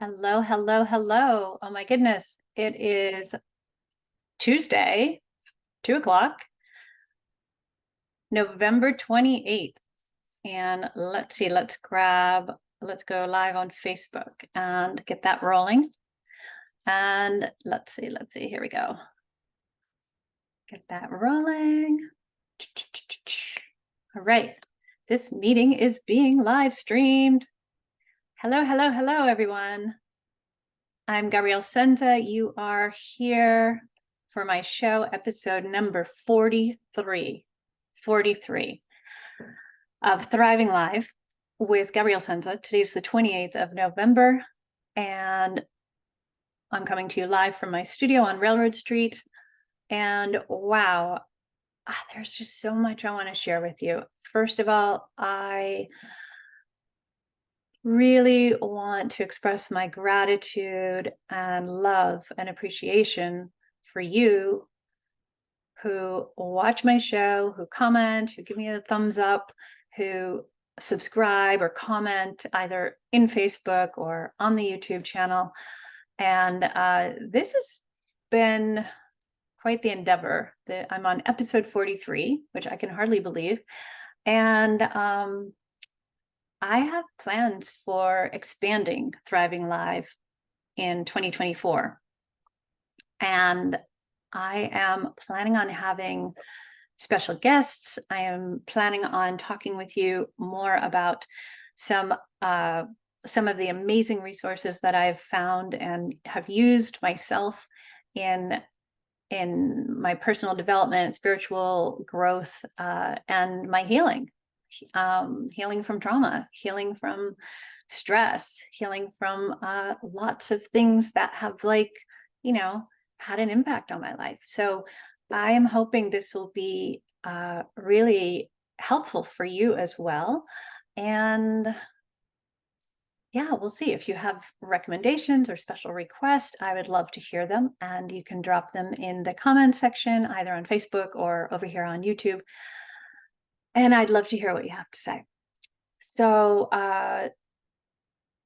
Hello, hello, hello. Oh my goodness. It is Tuesday, 2 o'clock, November 28th. And let's see, let's go live on Facebook and get that rolling. And let's see, here we go. Get that rolling. All right. This meeting is being live streamed. Hello, hello, hello, everyone. I'm Gabrielle Senza. You are here for my show, episode number 43 of Thriving Live with Gabrielle Senza. Today's the 28th of November, and I'm coming to you live from my studio on Railroad Street. And wow, there's just so much I want to share with you. First of all, I really want to express my gratitude and love and appreciation for you who watch my show, who comment, who give me a thumbs up, who subscribe or comment either in Facebook or on the YouTube channel. And this has been quite the endeavor. I'm on episode 43, which I can hardly believe. And I have plans for expanding Thriving Live in 2024. And I am planning on having special guests. I am planning on talking with you more about some of the amazing resources that I've found and have used myself in my personal development, spiritual growth, and my healing. Healing from trauma, healing from stress, healing from lots of things that have had an impact on my life. So I am hoping this will be really helpful for you as well. And yeah, we'll see. If you have recommendations or special requests, I would love to hear them. And you can drop them in the comment section, either on Facebook or over here on YouTube. And I'd love to hear what you have to say. So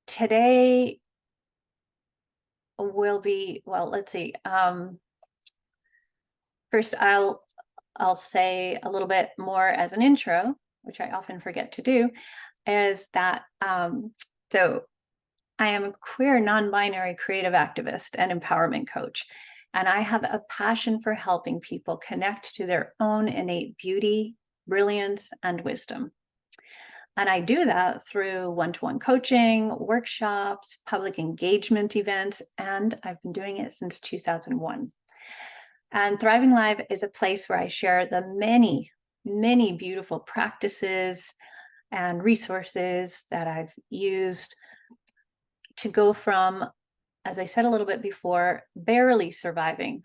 today will be, well, let's see. First, I'll say a little bit more as an intro, which I often forget to do, is that so I am a queer, non-binary creative activist and empowerment coach. And I have a passion for helping people connect to their own innate beauty, brilliance, and wisdom. And I do that through one-to-one coaching, workshops, public engagement events, and I've been doing it since 2001. And Thriving Live is a place where I share the many, many beautiful practices and resources that I've used to go from, as I said a little bit before, barely surviving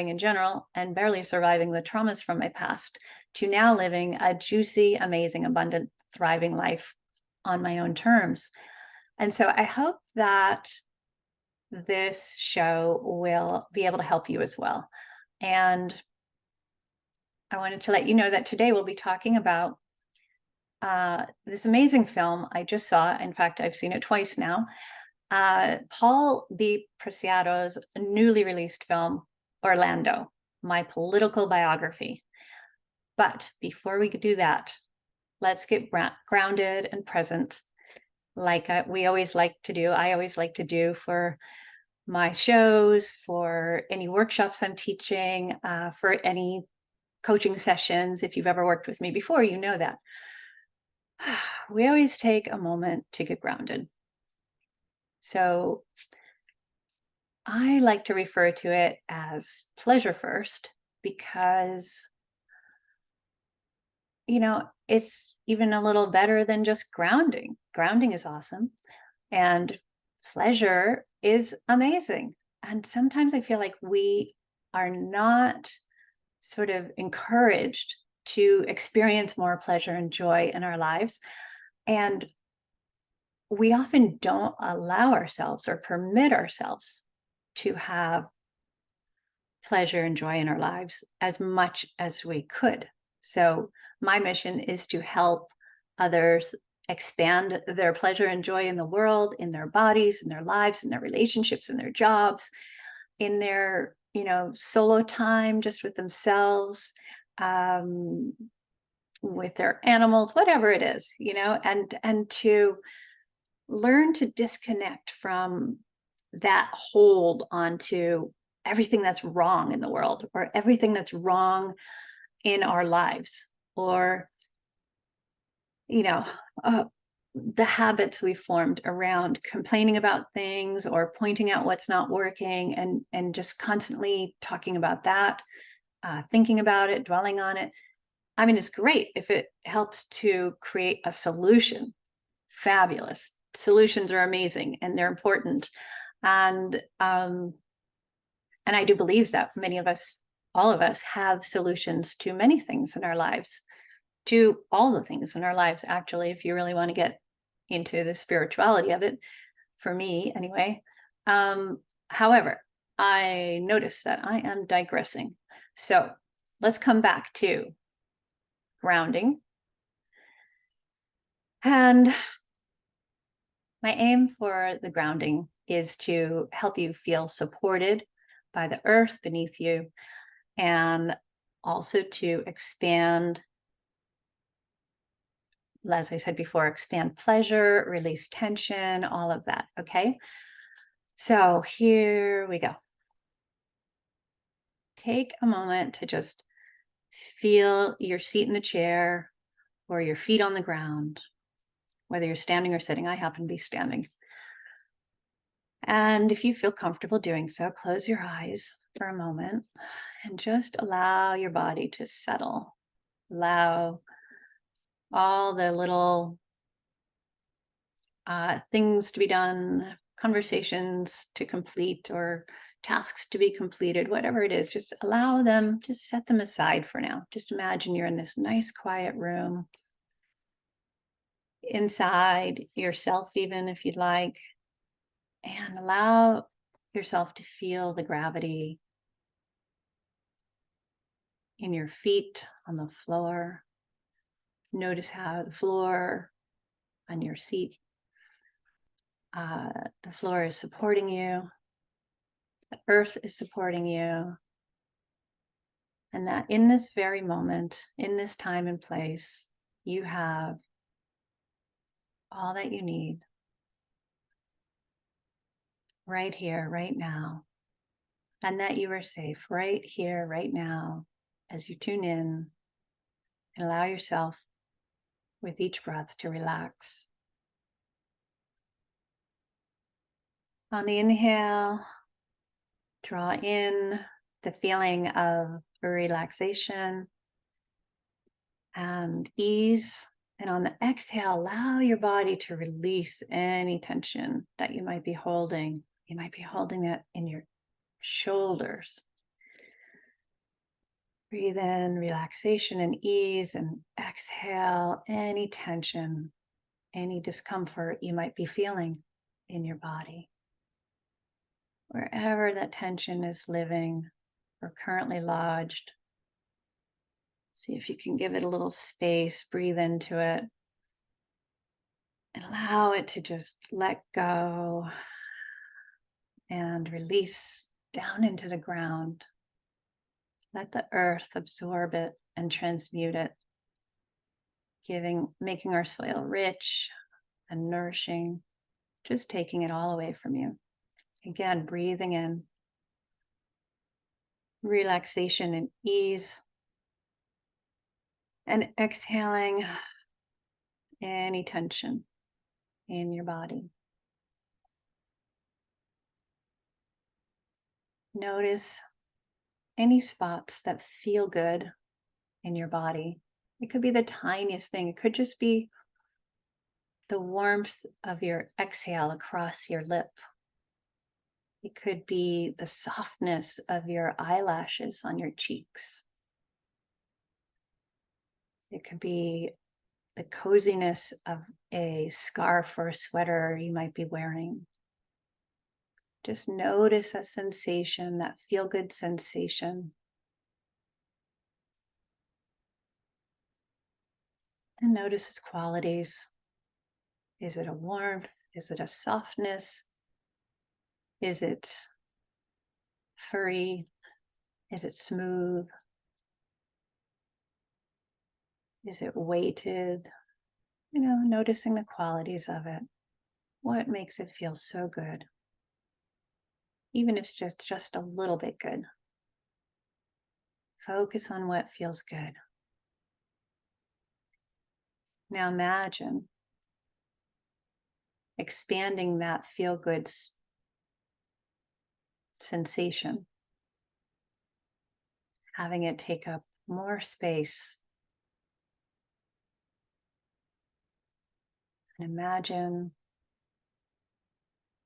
in general, and barely surviving the traumas from my past, to now living a juicy, amazing, abundant, thriving life on my own terms. And so I hope that this show will be able to help you as well. And I wanted to let you know that today we'll be talking about this amazing film I just saw. In fact, I've seen it twice now. Paul B. Preciado's newly released film, Orlando, My Political Biography. But before we do that, let's get grounded and present, like we always like to do. I always like to do for my shows, for any workshops I'm teaching, for any coaching sessions. If you've ever worked with me before, you know that. We always take a moment to get grounded. So I like to refer to it as pleasure first, because, it's even a little better than just grounding. Grounding is awesome, and pleasure is amazing. And sometimes I feel like we are not sort of encouraged to experience more pleasure and joy in our lives. And we often don't allow ourselves or permit ourselves to have pleasure and joy in our lives as much as we could. So my mission is to help others expand their pleasure and joy in the world, in their bodies, in their lives, in their relationships, in their jobs, in their, solo time just with themselves, with their animals, whatever it is, and to learn to disconnect from that hold onto everything that's wrong in the world, or everything that's wrong in our lives, or the habits we formed around complaining about things or pointing out what's not working, and just constantly talking about that, thinking about it, dwelling on it. I mean, it's great if it helps to create a solution. Fabulous. Solutions are amazing and they're important. And I do believe that many of us, all of us, have solutions to many things in our lives, to all the things in our lives, actually, if you really want to get into the spirituality of it, for me anyway. However, I notice that I am digressing. So let's come back to grounding. And my aim for the grounding is to help you feel supported by the earth beneath you, and also to expand, as I said before, expand pleasure, release tension, all of that. Okay. So here we go. Take a moment to just feel your seat in the chair or your feet on the ground, whether you're standing or sitting. I happen to be standing. And if you feel comfortable doing so, close your eyes for a moment and just allow your body to settle. Allow all the little things to be done, conversations to complete, or tasks to be completed, whatever it is, just allow them, just set them aside for now. Just imagine you're in this nice, quiet room, inside yourself, even if you'd like, and allow yourself to feel the gravity in your feet on the floor. Notice how the floor on your seat, the floor is supporting you, the earth is supporting you, and that in this very moment, in this time and place, you have all that you need right here, right now, and that you are safe right here, right now, as you tune in and allow yourself with each breath to relax. On the inhale, draw in the feeling of relaxation and ease. And on the exhale, allow your body to release any tension that you might be holding. You might be holding it in your shoulders. Breathe in relaxation and ease, and exhale any tension, any discomfort you might be feeling in your body. Wherever that tension is living or currently lodged, see if you can give it a little space, breathe into it, and allow it to just let go and release down into the ground. Let the earth absorb it and transmute it, making our soil rich and nourishing, just taking it all away from you. Again, breathing in relaxation and ease, and exhaling any tension in your body. Notice any spots that feel good in your body. It could be the tiniest thing. It could just be the warmth of your exhale across your lip. It could be the softness of your eyelashes on your cheeks. It could be the coziness of a scarf or a sweater you might be wearing. Just notice that sensation, that feel-good sensation. And notice its qualities. Is it a warmth? Is it a softness? Is it furry? Is it smooth? Is it weighted? Noticing the qualities of it. What makes it feel so good? Even if it's just a little bit good. Focus on what feels good. Now imagine expanding that feel good sensation, having it take up more space. And imagine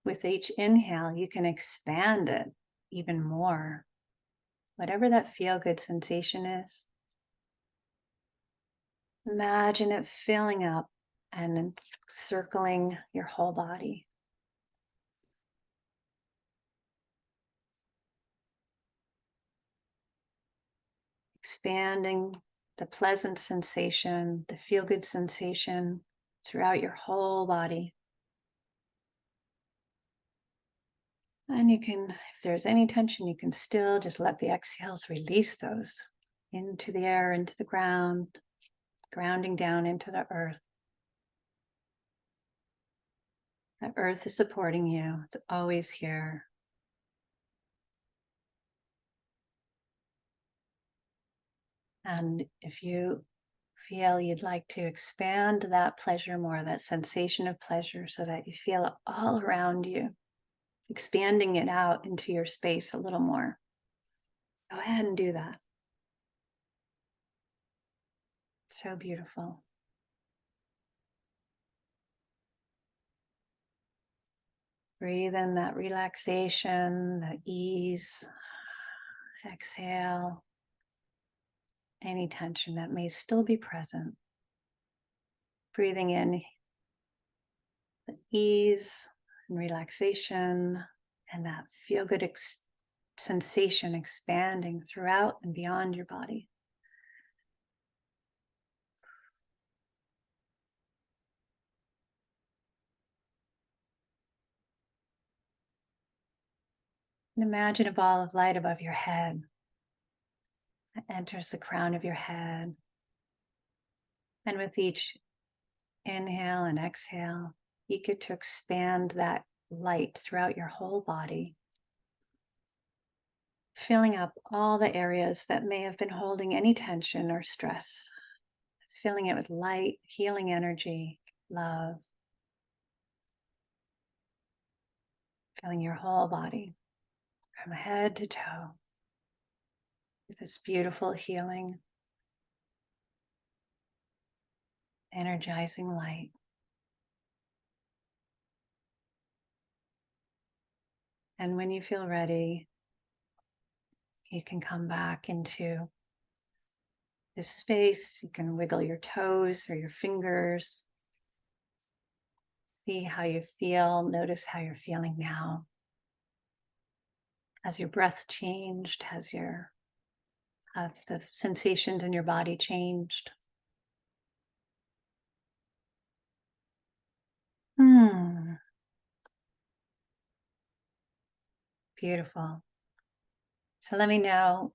with each inhale, you can expand it even more. Whatever that feel good sensation is, imagine it filling up and circling your whole body. Expanding the pleasant sensation, the feel good sensation throughout your whole body. And you can, if there's any tension, you can still just let the exhales release those into the air, into the ground, grounding down into the earth. The earth is supporting you. It's always here. And if you feel you'd like to expand that pleasure more, that sensation of pleasure, so that you feel it all around you, expanding it out into your space a little more, go ahead and do that. So beautiful. Breathe in that relaxation, that ease. Exhale any tension that may still be present. Breathing in the ease and relaxation and that feel good sensation expanding throughout and beyond your body. And imagine a ball of light above your head. It enters the crown of your head. And with each inhale and exhale, you get to expand that light throughout your whole body, filling up all the areas that may have been holding any tension or stress, filling it with light, healing energy, love, filling your whole body from head to toe with this beautiful healing, energizing light. And when you feel ready, you can come back into this space. You can wiggle your toes or your fingers. See how you feel. Notice how you're feeling now. Has your breath changed? Have the sensations in your body changed? Beautiful. So let me know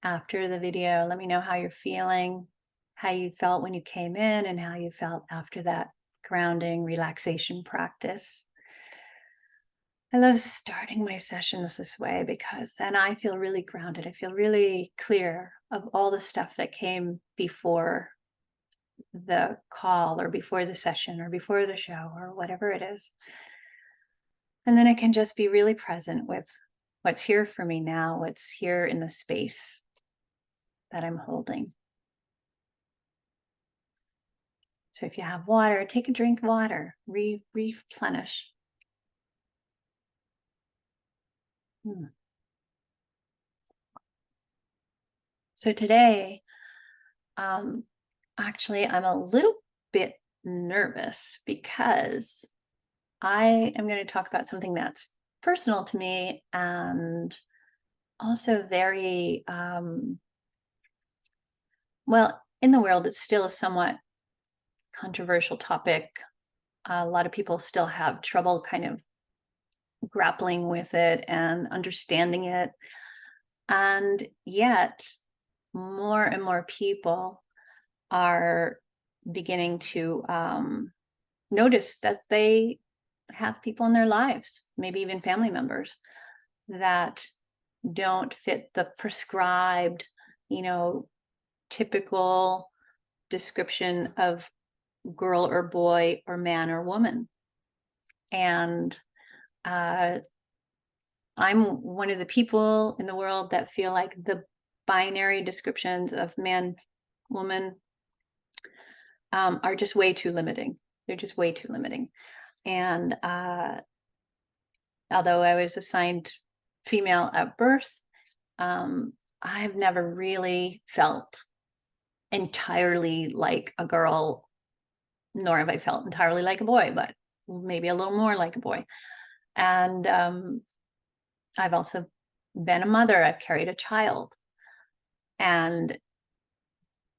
after the video, let me know how you're feeling, how you felt when you came in, and how you felt after that grounding relaxation practice. I love starting my sessions this way because then I feel really grounded. I feel really clear of all the stuff that came before the call or before the session or before the show or whatever it is. And then I can just be really present with what's here for me now, what's here in the space that I'm holding. So if you have water, take a drink of water, replenish. So today, actually, I'm a little bit nervous because I am going to talk about something that's personal to me and also very, well, in the world, it's still a somewhat controversial topic. A lot of people still have trouble kind of grappling with it and understanding it. And yet, more and more people are beginning to notice that they have people in their lives, maybe even family members, that don't fit the prescribed, typical description of girl or boy or man or woman. And I'm one of the people in the world that feel like the binary descriptions of man, woman are just way too limiting. They're just way too limiting. And although I was assigned female at birth, I've never really felt entirely like a girl, nor have I felt entirely like a boy, but maybe a little more like a boy. And I've also been a mother. I've carried a child. And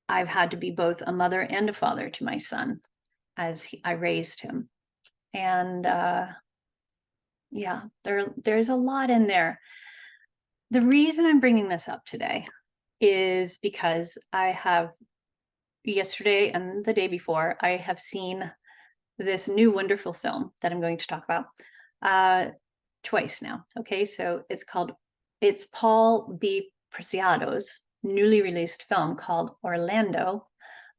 I've had to be both a mother and a father to my son as I raised him. And yeah, there's a lot in there. The reason I'm bringing this up today is because I have, yesterday and the day before, I have seen this new wonderful film that I'm going to talk about twice now. Okay, so it's Paul B. Preciado's newly released film called Orlando,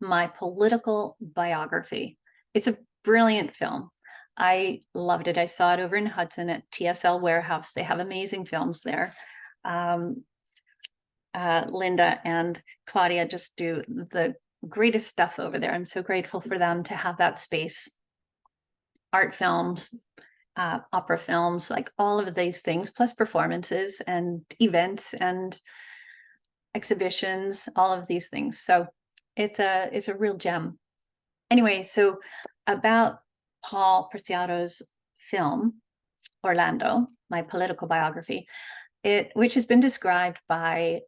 My Political Biography. It's a brilliant film. I loved it. I saw it over in Hudson at TSL Warehouse. They have amazing films there. Linda and Claudia just do the greatest stuff over there. I'm so grateful for them to have that space. Art films, opera films, like all of these things, plus performances and events and exhibitions, all of these things. So it's a real gem. Anyway, so about Paul Preciado's film, Orlando, My Political Biography, which has been described by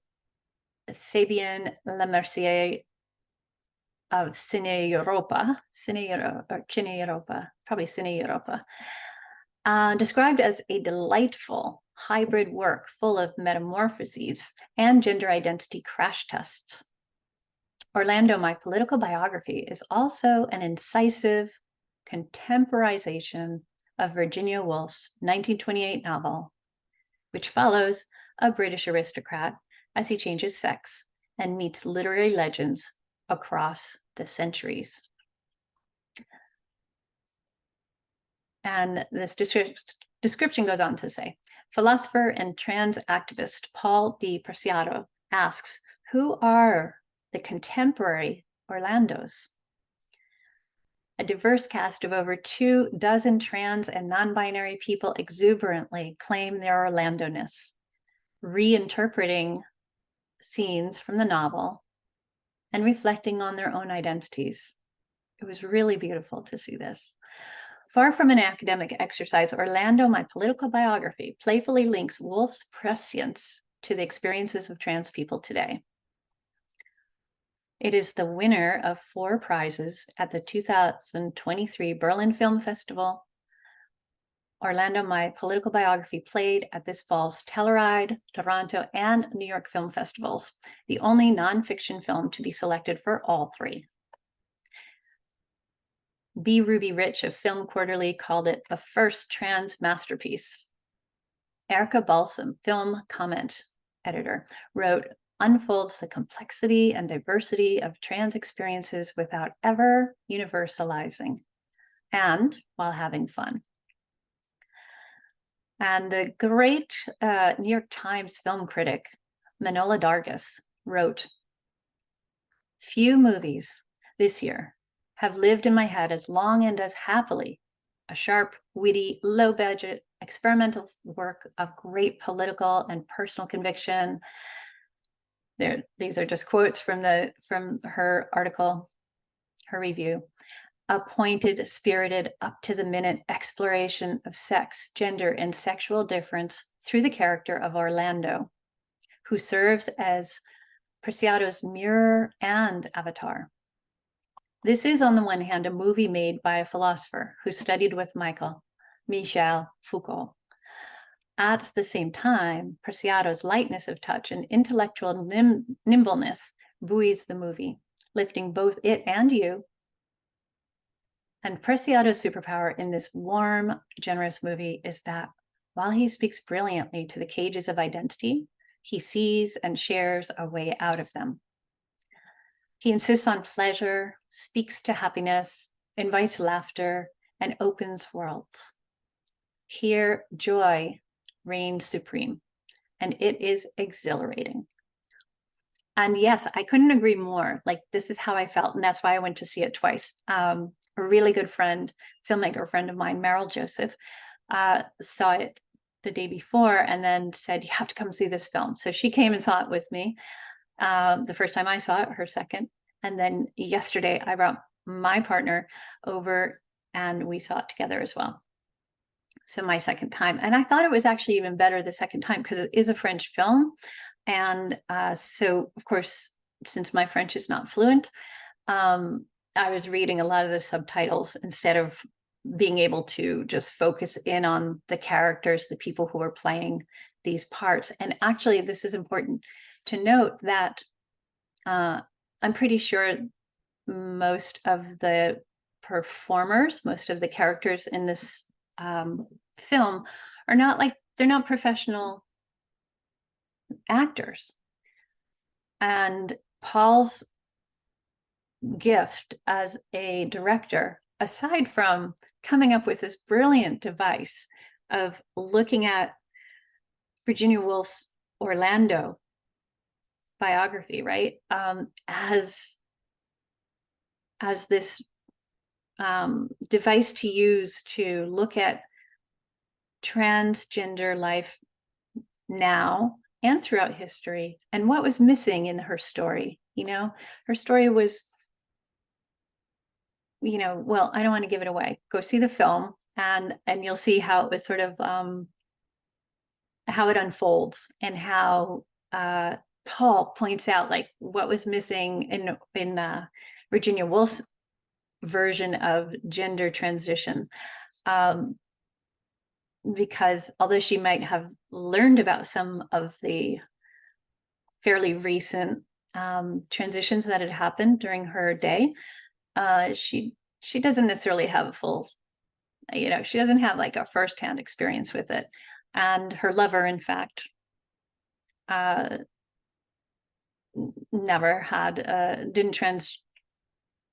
Fabien Lemercier of Cine Europa, probably Cine Europa, described as a delightful hybrid work full of metamorphoses and gender identity crash tests. Orlando, My Political Biography is also an incisive contemporization of Virginia Woolf's 1928 novel, which follows a British aristocrat as he changes sex and meets literary legends across the centuries. And this description goes on to say, philosopher and trans activist Paul B. Preciado asks, who are the contemporary Orlandos? A diverse cast of over 24 trans and non-binary people exuberantly claim their Orlando-ness, reinterpreting scenes from the novel and reflecting on their own identities. It was really beautiful to see this. Far from an academic exercise, Orlando, My Political Biography, playfully links Woolf's prescience to the experiences of trans people today. It is the winner of 4 prizes at the 2023 Berlin Film Festival. Orlando, My Political Biography played at this fall's Telluride, Toronto, and New York Film Festivals, the only nonfiction film to be selected for all 3. B. Ruby Rich of Film Quarterly called it the first trans masterpiece. Erica Balsam, film comment editor, wrote, unfolds the complexity and diversity of trans experiences without ever universalizing and while having fun. And the great New York Times film critic, Manola Dargis, wrote, few movies this year have lived in my head as long and as happily a sharp, witty, low-budget, experimental work of great political and personal conviction. These are just quotes from her article, her review. A pointed, spirited, up-to-the-minute exploration of sex, gender, and sexual difference through the character of Orlando, who serves as Preciado's mirror and avatar. This is, on the one hand, a movie made by a philosopher who studied with Michel Foucault. At the same time, Preciado's lightness of touch and intellectual nimbleness buoys the movie, lifting both it and you. And Preciado's superpower in this warm, generous movie is that while he speaks brilliantly to the cages of identity, he sees and shares a way out of them. He insists on pleasure, speaks to happiness, invites laughter, and opens worlds. Here, joy reigns supreme, and it is exhilarating. And yes, I couldn't agree more. Like, this is how I felt, and that's why I went to see it twice. A really good friend, filmmaker friend of mine, Meryl Joseph, saw it the day before and then said, you have to come see this film. So she came and saw it with me. The first time I saw it, her second. And then yesterday I brought my partner over and we saw it together as well. So my second time. And I thought it was actually even better the second time because it is a French film. And so, of course, since my French is not fluent, I was reading a lot of the subtitles instead of being able to just focus in on the characters, the people who are playing these parts. And actually, this is important to note that I'm pretty sure most of the performers, most of the characters in this film are not like, they're not professional actors. And Paul's gift as a director, aside from coming up with this brilliant device of looking at Virginia Woolf's Orlando biography, right, as this device to use to look at transgender life now and throughout history, and what was missing in her story. You know, her story was, you know, well, I don't want to give it away. Go see the film, and you'll see how it was sort of how it unfolds, and how Paul points out like what was missing in Virginia Woolf's version of gender transition. Because although she might have learned about some of the fairly recent transitions that had happened during her day, she doesn't necessarily have a full, you know, she doesn't have like a firsthand experience with it. And her lover, in fact, never had, didn't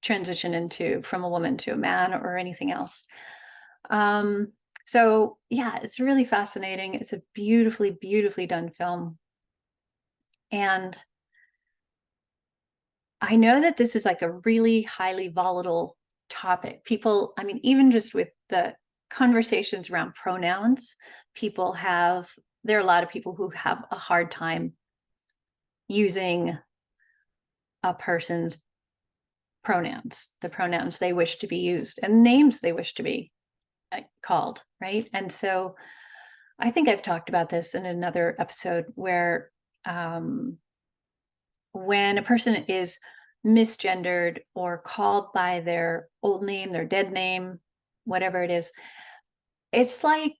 transition into from a woman to a man or anything else. So yeah, it's really fascinating. It's a beautifully, beautifully done film. And I know that this is like a really highly volatile topic. People, I mean, even just with the conversations around pronouns, there are a lot of people who have a hard time using a person's pronouns, the pronouns they wish to be used, and names they wish to be called, right? And so I think I've talked about this in another episode where when a person is misgendered or called by their old name, their dead name, whatever it is, it's like,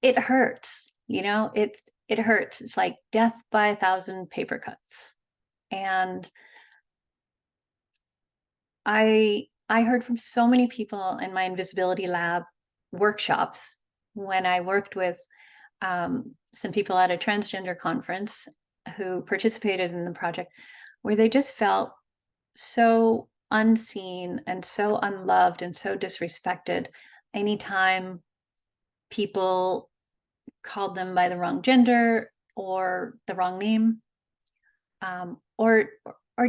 it hurts, you know, it hurts. It's like death by 1,000 paper cuts. And I heard from so many people in my invisibility lab workshops when I worked with some people at a transgender conference who participated in the project, where they just felt so unseen and so unloved and so disrespected anytime people called them by the wrong gender or the wrong name, or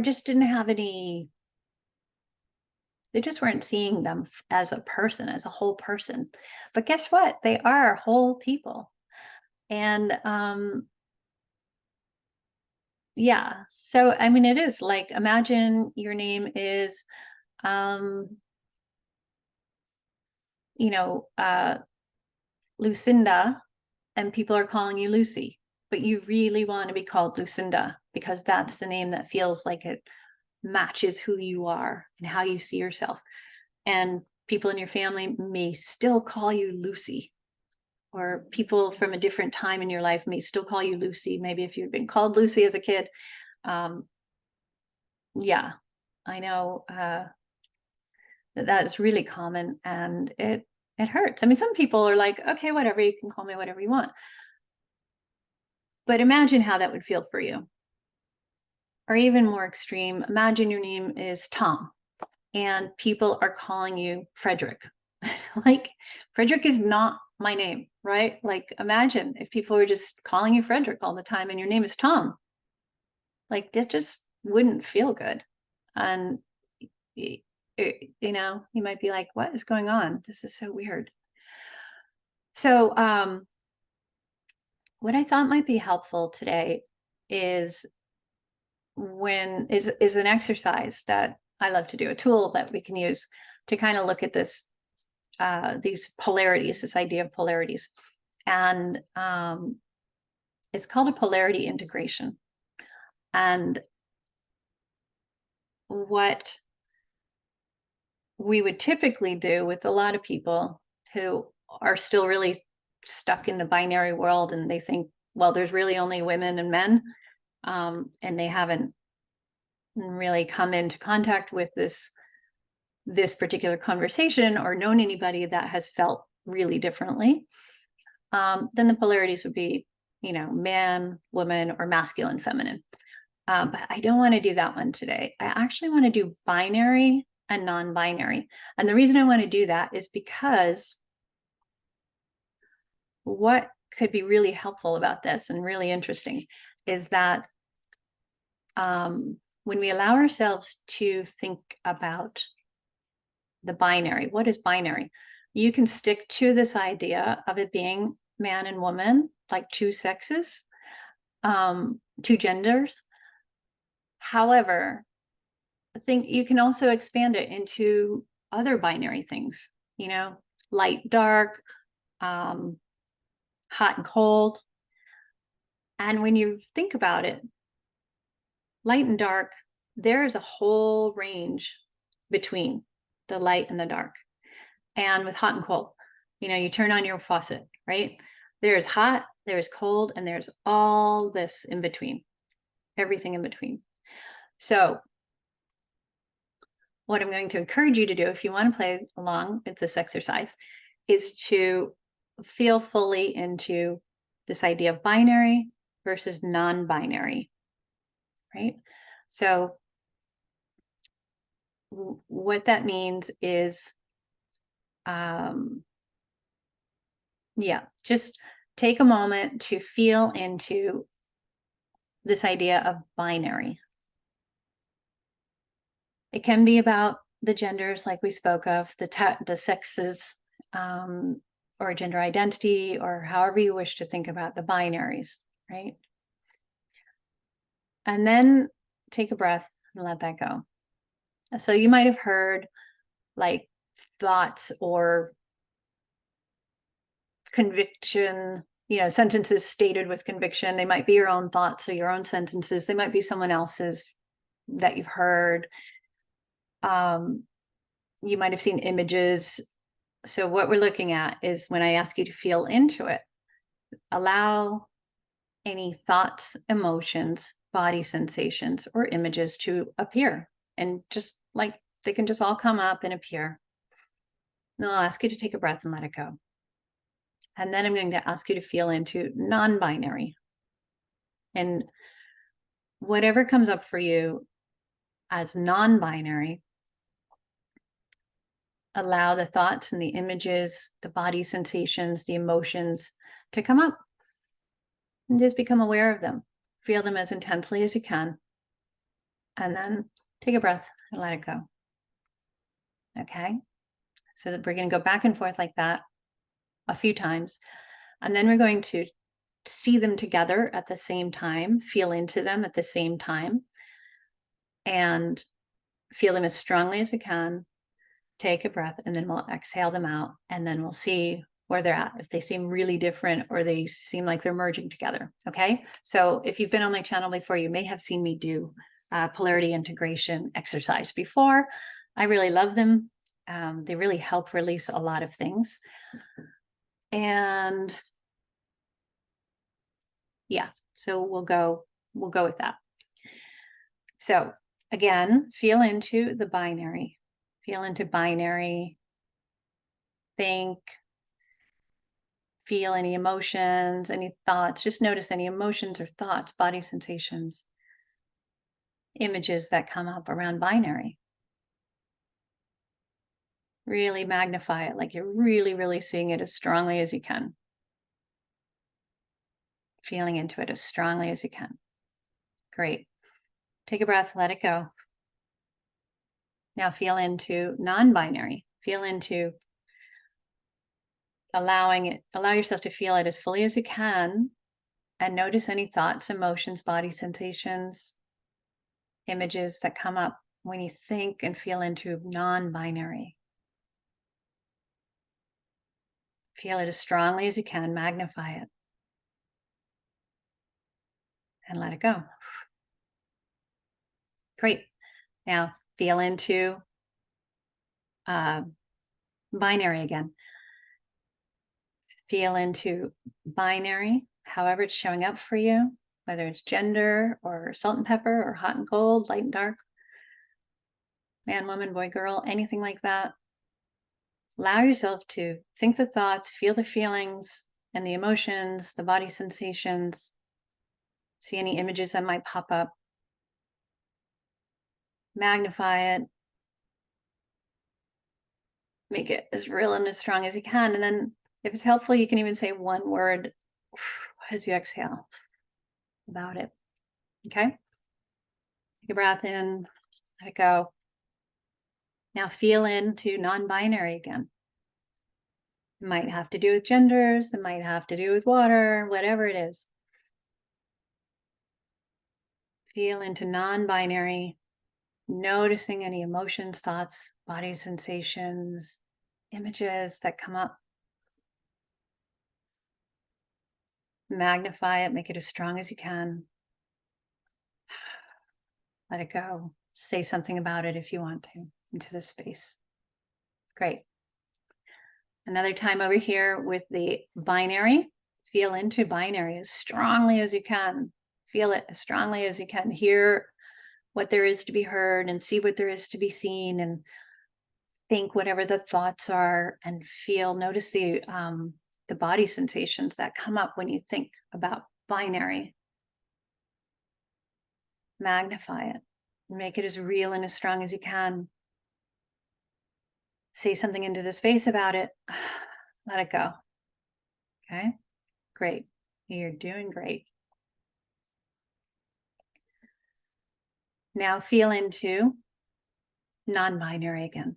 just didn't have any, they just weren't seeing them as a person, as a whole person. But guess what? They are whole people. And yeah, so I mean, it is like, imagine your name is you know, Lucinda, and people are calling you Lucy, but you really want to be called Lucinda because that's the name that feels like it matches who you are and how you see yourself. And people in your family may still call you Lucy, or people from a different time in your life may still call you Lucy. Maybe if you've been called Lucy as a kid. Yeah, I know that is really common, and it hurts. I mean, some people are like, okay, whatever, you can call me whatever you want. But imagine how that would feel for you. Or even more extreme, imagine your name is Tom and people are calling you Frederick. Like, Frederick is not my name, right? Like, imagine if people were just calling you Frederick all the time and your name is Tom. Like, that just wouldn't feel good. And, you know, you might be like, what is going on? This is so weird. So, what I thought might be helpful today is an exercise that I love to do, a tool that we can use to kind of look at this, these polarities, this idea of polarities. And it's called a polarity integration. And what we would typically do with a lot of people who are still really stuck in the binary world, and they think, well, there's really only women and men, and they haven't really come into contact with this particular conversation or known anybody that has felt really differently, then the polarities would be, you know, man, woman, or masculine, feminine. But I don't want to do that one today. I actually want to do binary and non-binary. And the reason I want to do that is because what could be really helpful about this and really interesting is that when we allow ourselves to think about the binary, what is binary? You can stick to this idea of it being man and woman, like two sexes, two genders. However, I think you can also expand it into other binary things, you know, light, dark, hot and cold. And when you think about it, light and dark, there is a whole range between the light and the dark. And with hot and cold, you know, you turn on your faucet, right? There's hot, there's cold, and there's all this in between, everything in between. So what I'm going to encourage you to do, if you want to play along with this exercise, is to feel fully into this idea of binary versus non-binary, right? So what that means is, yeah, just take a moment to feel into this idea of binary. It can be about the genders, like we spoke of, the sexes, or gender identity, or however you wish to think about the binaries, right? And then take a breath and let that go. So you might have heard like thoughts or conviction, you know, sentences stated with conviction. They might be your own thoughts or your own sentences. They might be someone else's that you've heard. You might have seen images. So what we're looking at is, when I ask you to feel into it, allow any thoughts, emotions, body sensations, or images to appear. And just like, they can just all come up and appear. And I'll ask you to take a breath and let it go. And then I'm going to ask you to feel into non-binary. And whatever comes up for you as non-binary, allow the thoughts and the images, the body sensations, the emotions to come up. And just become aware of them. Feel them as intensely as you can. And then take a breath and let it go. Okay? So that we're going to go back and forth like that a few times. And then we're going to see them together at the same time, feel into them at the same time, and feel them as strongly as we can. Take a breath, and then we'll exhale them out, and then we'll see where they're at, if they seem really different or they seem like they're merging together. Okay, so if you've been on my channel before, you may have seen me do polarity integration exercise before. I really love them. They really help release a lot of things. And yeah, so we'll go with that. So again, feel into the binary. Feel into binary. Think, feel any emotions, any thoughts. Just notice any emotions or thoughts, body sensations, images that come up around binary. Really magnify it, like you're really, really seeing it as strongly as you can. Feeling into it as strongly as you can. Great. Take a breath, let it go. Now feel into non-binary. Feel into allow yourself to feel it as fully as you can, and notice any thoughts, emotions, body sensations, images that come up when you think and feel into non-binary. Feel it as strongly as you can, magnify it, and let it go. Great. Now feel into binary again. Feel into binary, however it's showing up for you, whether it's gender or salt and pepper or hot and cold, light and dark, man, woman, boy, girl, anything like that. Allow yourself to think the thoughts, feel the feelings and the emotions, the body sensations, see any images that might pop up. Magnify it. Make it as real and as strong as you can. And then if it's helpful, you can even say one word as you exhale about it. Okay? Take a breath in, let it go. Now feel into non-binary again. It might have to do with genders, it might have to do with water, whatever it is. Feel into non-binary, noticing any emotions, thoughts, body sensations, images that come up. Magnify it, make it as strong as you can. Let it go. Say something about it if you want to, into the space. Great. Another time over here with the binary. Feel into binary as strongly as you can. Feel it as strongly as you can. Hear what there is to be heard and see what there is to be seen, and think whatever the thoughts are, and feel, notice the body sensations that come up when you think about binary. Magnify it. Make it as real and as strong as you can. Say something into the space about it. Let it go. Okay? Great. You're doing great. Now feel into non-binary again.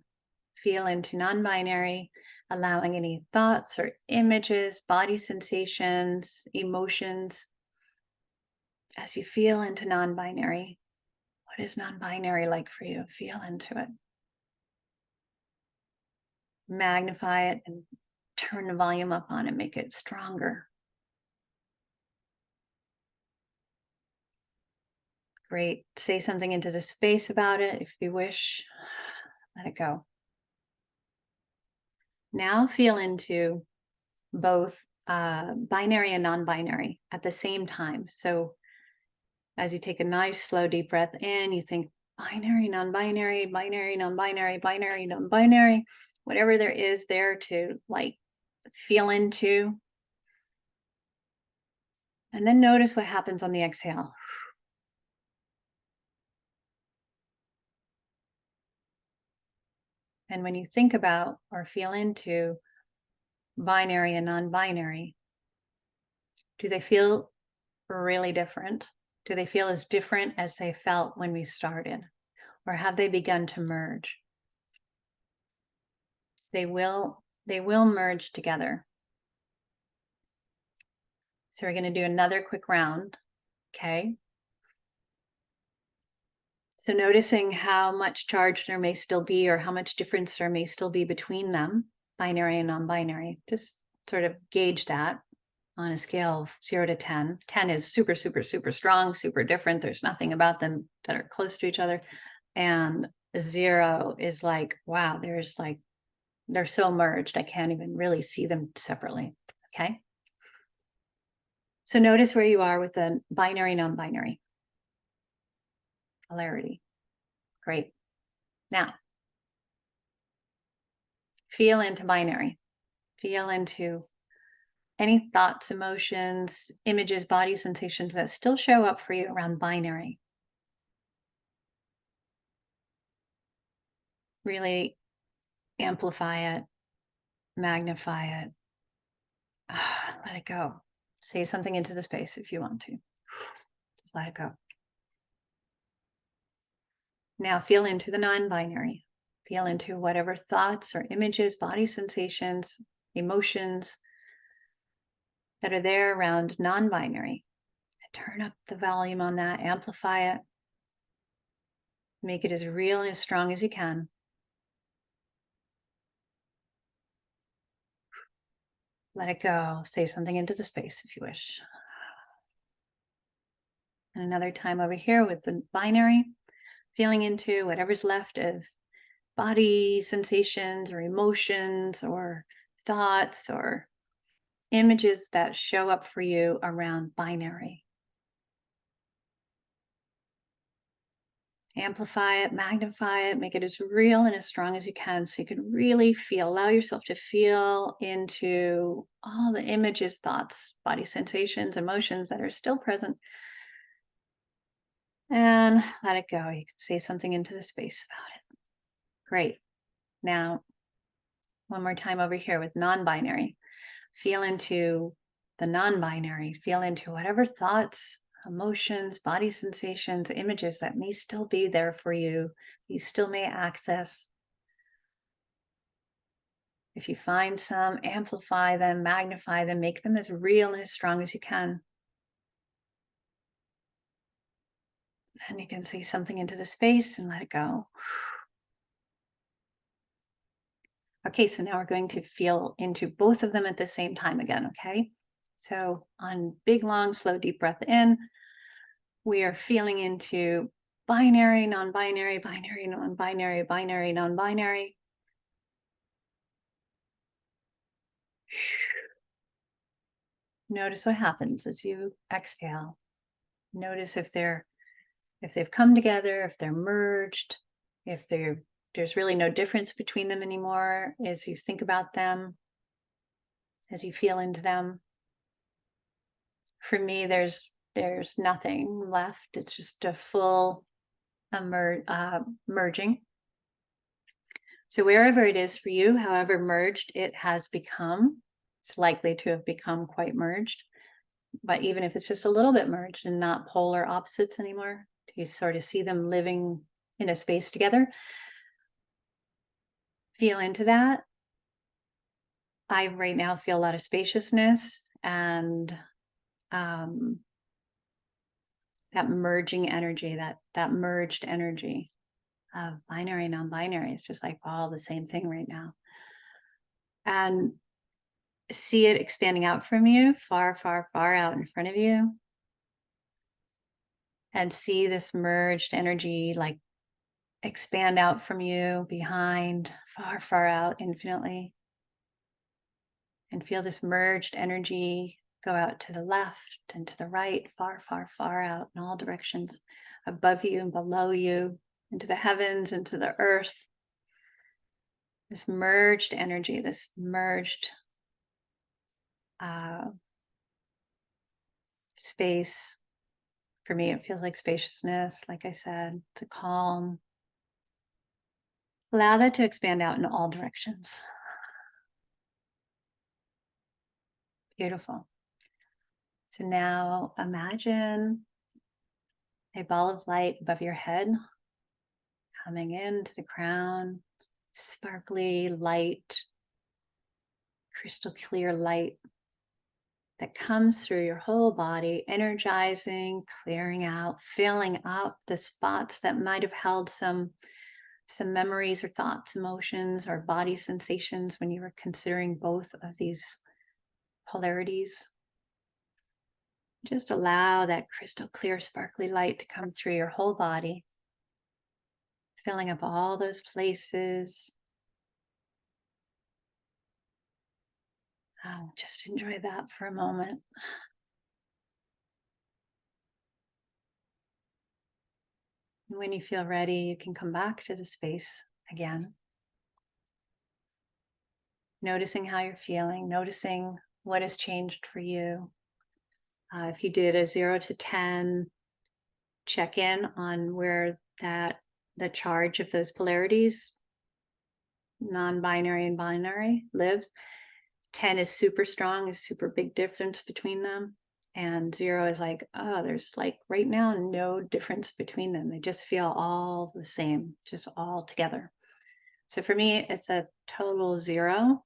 Feel into non-binary, allowing any thoughts or images, body sensations, emotions. As you feel into non-binary, what is non-binary like for you? Feel into it. Magnify it and turn the volume up on it, make it stronger. Great. Say something into the space about it if you wish. Let it go. Now feel into both binary and non-binary at the same time. So as you take a nice, slow, deep breath in, you think binary, non-binary, binary, non-binary, binary, non-binary, whatever there is there to like feel into. And then notice what happens on the exhale. And when you think about or feel into binary and non-binary, do they feel really different? Do they feel as different as they felt when we started? Or have they begun to merge? They will merge together. So we're going to do another quick round. Okay. So noticing how much charge there may still be, or how much difference there may still be between them, binary and non-binary. Just sort of gauge that. on a scale of 0 to 10. 10 is super, super, super strong, super different. There's nothing about them that are close to each other. And 0 is like, wow, they're so merged. I can't even really see them separately. Okay. So notice where you are with the binary, non-binary polarity. Great. Now, feel into binary. Feel into any thoughts, emotions, images, body sensations that still show up for you around binary. Really amplify it, magnify it, let it go. Say something into the space if you want to. Just let it go. Now feel into the non-binary. Feel into whatever thoughts or images, body sensations, emotions that are there around non-binary. Turn up the volume on that, amplify it, make it as real and as strong as you can. Let it go. Say something into the space if you wish. And another time over here with the binary, feeling into whatever's left of body sensations or emotions or thoughts or images that show up for you around binary. Amplify it, magnify it, make it as real and as strong as you can so you can really feel, allow yourself to feel into all the images, thoughts, body sensations, emotions that are still present. And let it go. You can say something into the space about it. Great. Now, one more time over here with non-binary. Feel into the non-binary. Feel into whatever thoughts, emotions, body sensations, images that may still be there for you, you still may access. If you find some, amplify them, magnify them, make them as real and as strong as you can. Then you can say something into the space and let it go. Okay, so now we're going to feel into both of them at the same time again, okay? So on big, long, slow, deep breath in, we are feeling into binary, non-binary, binary, non-binary, binary, non-binary. Notice what happens as you exhale. Notice if they've come together, if they're merged, if there's really no difference between them anymore as you think about them, as you feel into them. For me, there's nothing left. It's just a full merging. So wherever it is for you, however merged it has become, it's likely to have become quite merged. But even if it's just a little bit merged and not polar opposites anymore, you sort of see them living in a space together. Feel into that. I right now feel a lot of spaciousness and that merging energy, that merged energy of binary, non-binary. It's just like all the same thing right now. And see it expanding out from you, far, far, far out in front of you. And see this merged energy like expand out from you, behind, far, far out, infinitely. And feel this merged energy go out to the left and to the right, far, far, far out in all directions, above you and below you, into the heavens, into the earth. This merged energy, this merged space. For me, it feels like spaciousness, like I said, it's a calm. Allow that to expand out in all directions. Beautiful. So now imagine a ball of light above your head, coming into the crown, sparkly light, crystal clear light that comes through your whole body, energizing, clearing out, filling up the spots that might have held some memories or thoughts, emotions, or body sensations when you were considering both of these polarities. Just allow that crystal clear, sparkly light to come through your whole body, filling up all those places. Oh, just enjoy that for a moment. And when you feel ready, you can come back to the space again. Noticing how you're feeling, noticing what has changed for you. If you did a 0 to 10, check in on where the charge of those polarities, non-binary and binary, lives. 10 is super strong, is super big difference between them. And 0 is like, oh, there's like right now no difference between them. They just feel all the same, just all together. So for me, it's a total 0.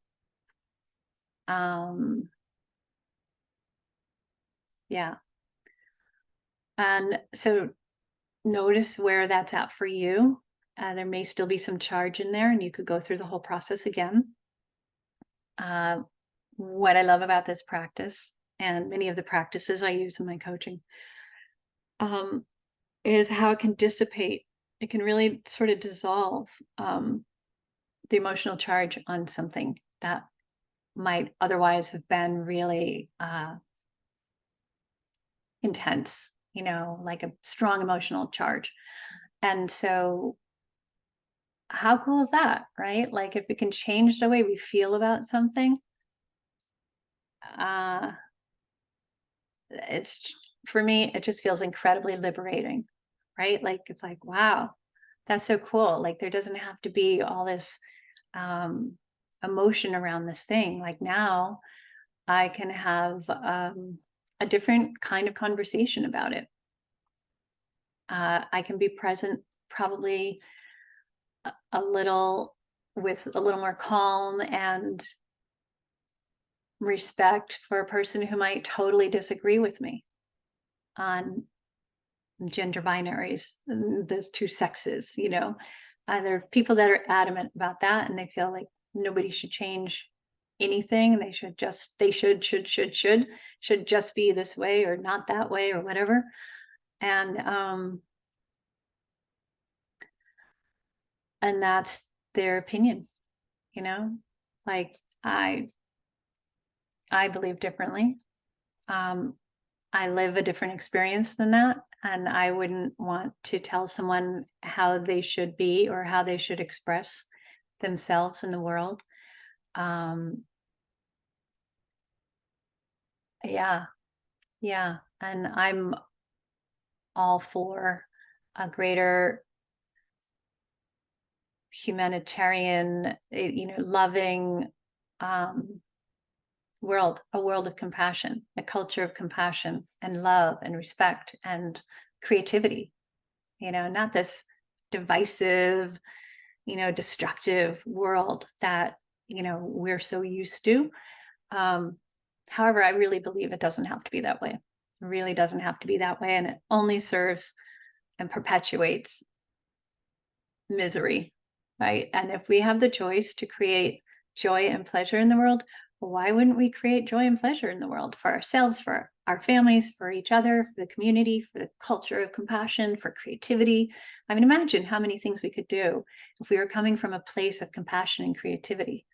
Yeah. And so notice where that's at for you. There may still be some charge in there, and you could go through the whole process again. What I love about this practice, and many of the practices I use in my coaching, is how it can dissipate. It can really sort of dissolve the emotional charge on something that might otherwise have been really intense, like a strong emotional charge. And so how cool is that, right? Like if we can change the way we feel about something, uh, it's for me, it just feels incredibly liberating, right? Like it's like, wow, that's so cool. Like there doesn't have to be all this emotion around this thing. Like now I can have a different kind of conversation about it. I can be present probably a little with a little more calm and respect for a person who might totally disagree with me on gender binaries, the two sexes, there are people that are adamant about that, and they feel like nobody should change anything. They should should just be this way or not that way or whatever. And that's their opinion, you know like I believe differently. um I live a different experience than that, and I wouldn't want to tell someone how they should be or how they should express themselves in the world. um yeah, yeah, and I'm all for a greater humanitarian, loving um world, a world of compassion, a culture of compassion and love and respect and creativity, not this divisive, destructive world that, we're so used to. Um, However, I really believe it doesn't have to be that way. It really doesn't have to be that way. And it only serves and perpetuates misery, right? And if we have the choice to create joy and pleasure in the world, why wouldn't we create joy and pleasure in the world for ourselves, for our families, for each other, for the community, for the culture of compassion, for creativity? I mean, imagine how many things we could do if we were coming from a place of compassion and creativity,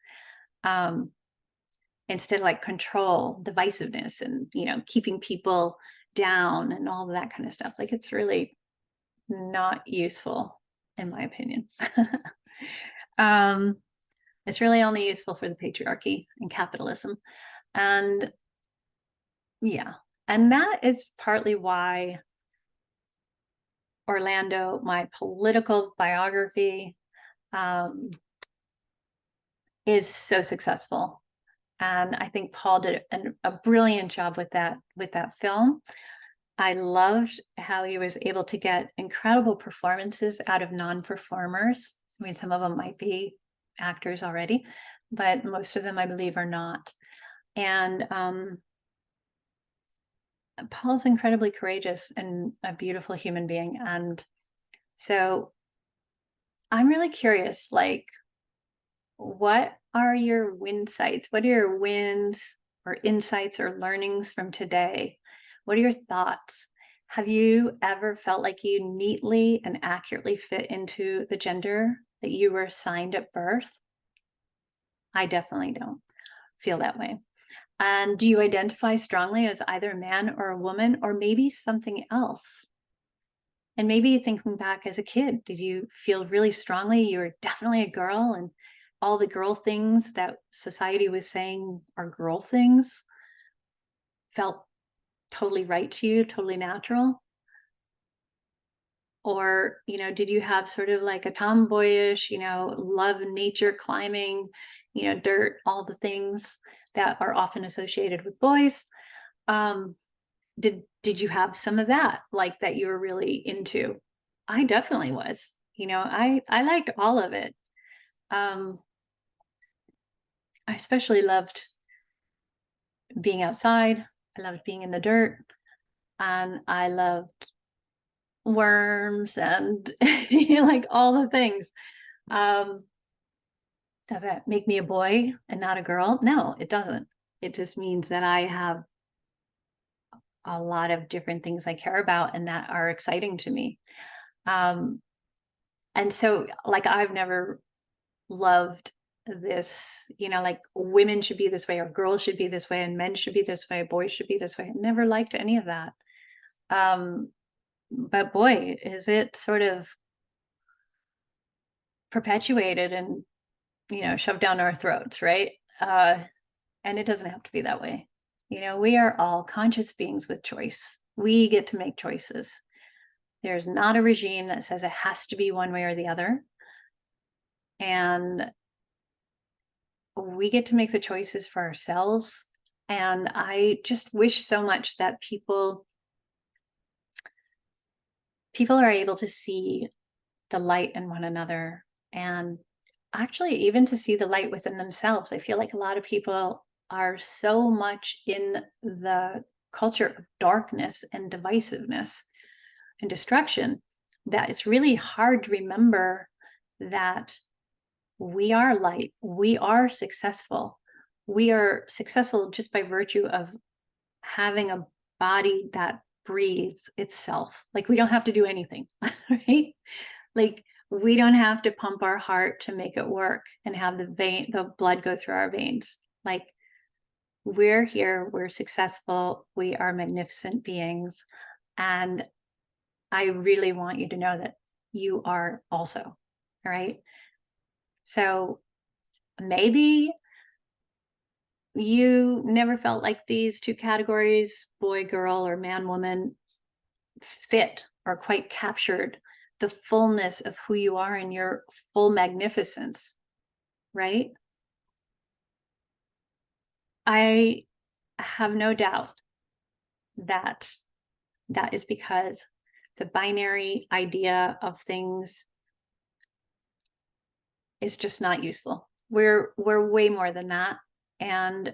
instead of like control, divisiveness, and keeping people down and all of that kind of stuff. Like it's really not useful, in my opinion. um, it's really only useful for the patriarchy and capitalism. And yeah, and that is partly why Orlando, my political biography, um, is so successful. And I think Paul did a brilliant job with that film. I loved how he was able to get incredible performances out of non-performers. I mean, some of them might be actors already, but most of them, I believe, are not. And Paul's incredibly courageous and a beautiful human being. And so I'm really curious, like, what are your win sites? What are your wins or insights or learnings from today? What are your thoughts? Have you ever felt like you neatly and accurately fit into the gender that you were assigned at birth? I definitely don't feel that way. And do you identify strongly as either a man or a woman, or maybe something else? And maybe thinking back as a kid, did you feel really strongly you were definitely a girl, and all the girl things that society was saying are girl things felt totally right to you, totally natural? Or, did you have sort of like a tomboyish, love nature, climbing, dirt, all the things that are often associated with boys? Um, did you have some of that, like, that you were really into? I definitely was. I liked all of it. Um, I especially loved being outside. I loved being in the dirt, and I loved worms and like all the things. Um, does that make me a boy and not a girl? No, it doesn't. It just means that I have a lot of different things I care about and that are exciting to me. Um, and so, like, I've never loved this, like women should be this way or girls should be this way and men should be this way, boys should be this way. I never liked any of that. Um, but boy, is it sort of perpetuated and, shoved down our throats, right? And it doesn't have to be that way. We are all conscious beings with choice. We get to make choices. There's not a regime that says it has to be one way or the other. And we get to make the choices for ourselves. And I just wish so much that people are able to see the light in one another, and actually even to see the light within themselves. I feel like a lot of people are so much in the culture of darkness and divisiveness and destruction that it's really hard to remember that we are light, we are successful. We are successful just by virtue of having a body that breathes itself. Like, we don't have to do anything, right? Like, we don't have to pump our heart to make it work and have the blood go through our veins. Like, we're here, we're successful, we are magnificent beings. And I really want you to know that you are also, all right? So maybe you never felt like these two categories, boy, girl, or man, woman, fit or quite captured the fullness of who you are in your full magnificence, right? I have no doubt that that is because the binary idea of things is just not useful. We're way more than that, and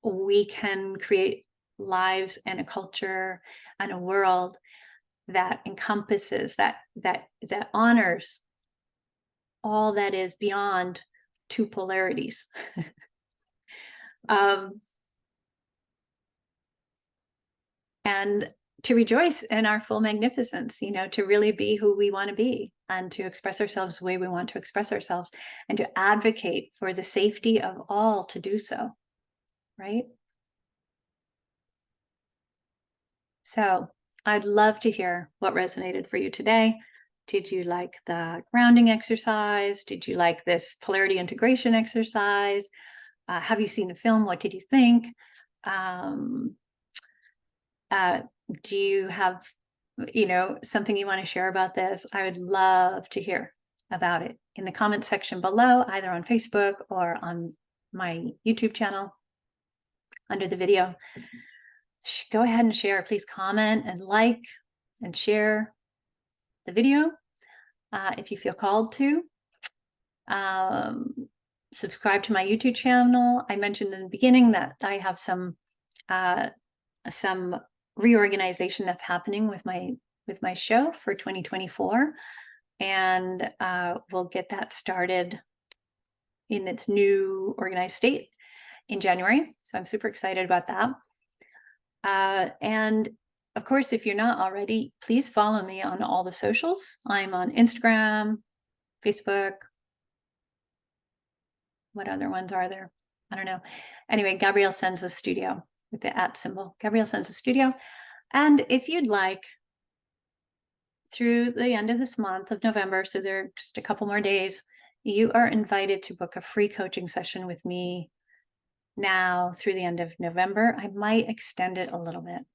we can create lives and a culture and a world that encompasses that honors all that is beyond two polarities. um, and to rejoice in our full magnificence, to really be who we want to be and to express ourselves the way we want to express ourselves, and to advocate for the safety of all to do so, right? So I'd love to hear what resonated for you today. Did you like the grounding exercise? Did you like this polarity integration exercise? Have you seen the film? What did you think? Um, do you have, something you want to share about this? I would love to hear about it in the comment section below, either on Facebook or on my YouTube channel under the video. Go ahead and share. Please comment and like and share the video if you feel called to. Subscribe to my YouTube channel. I mentioned in the beginning that I have some reorganization that's happening with my show for 2024, and we'll get that started in its new organized state in January. So I'm super excited about that. And of course, if you're not already, please follow me on all the socials. I'm on Instagram, Facebook. What other ones are there? I don't know. Anyway, Gabrielle Sends a Studio with the @ symbol. Gabrielle Sends a Studio. And if you'd like, through the end of this month of November, so there are just a couple more days, you are invited to book a free coaching session with me now through the end of November. I might extend it a little bit.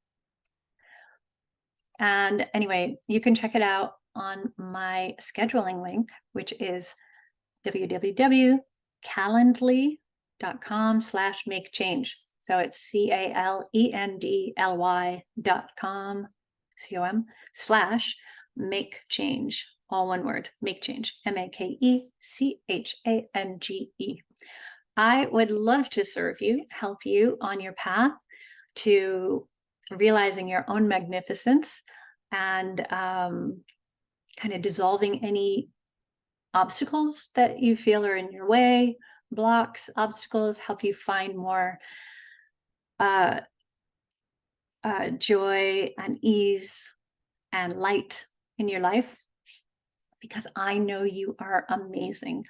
And anyway, you can check it out on my scheduling link, which is www.calendly.com/make change. So it's calendly.com/make change, all one word, make change, MAKECHANGE. I would love to serve you, help you on your path to realizing your own magnificence and kind of dissolving any obstacles that you feel are in your way, blocks, obstacles, help you find more joy and ease and light in your life, because I know you are amazing.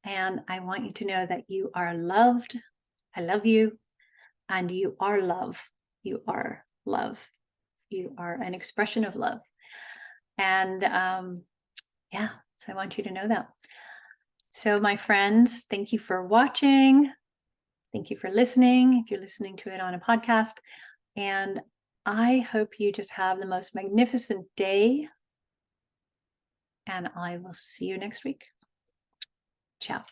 And I want you to know that you are loved. I love you. And you are love. You are love. You are an expression of love. And yeah, so I want you to know that. So my friends, thank you for watching. Thank you for listening, if you're listening to it on a podcast. And I hope you just have the most magnificent day. And I will see you next week. Ciao.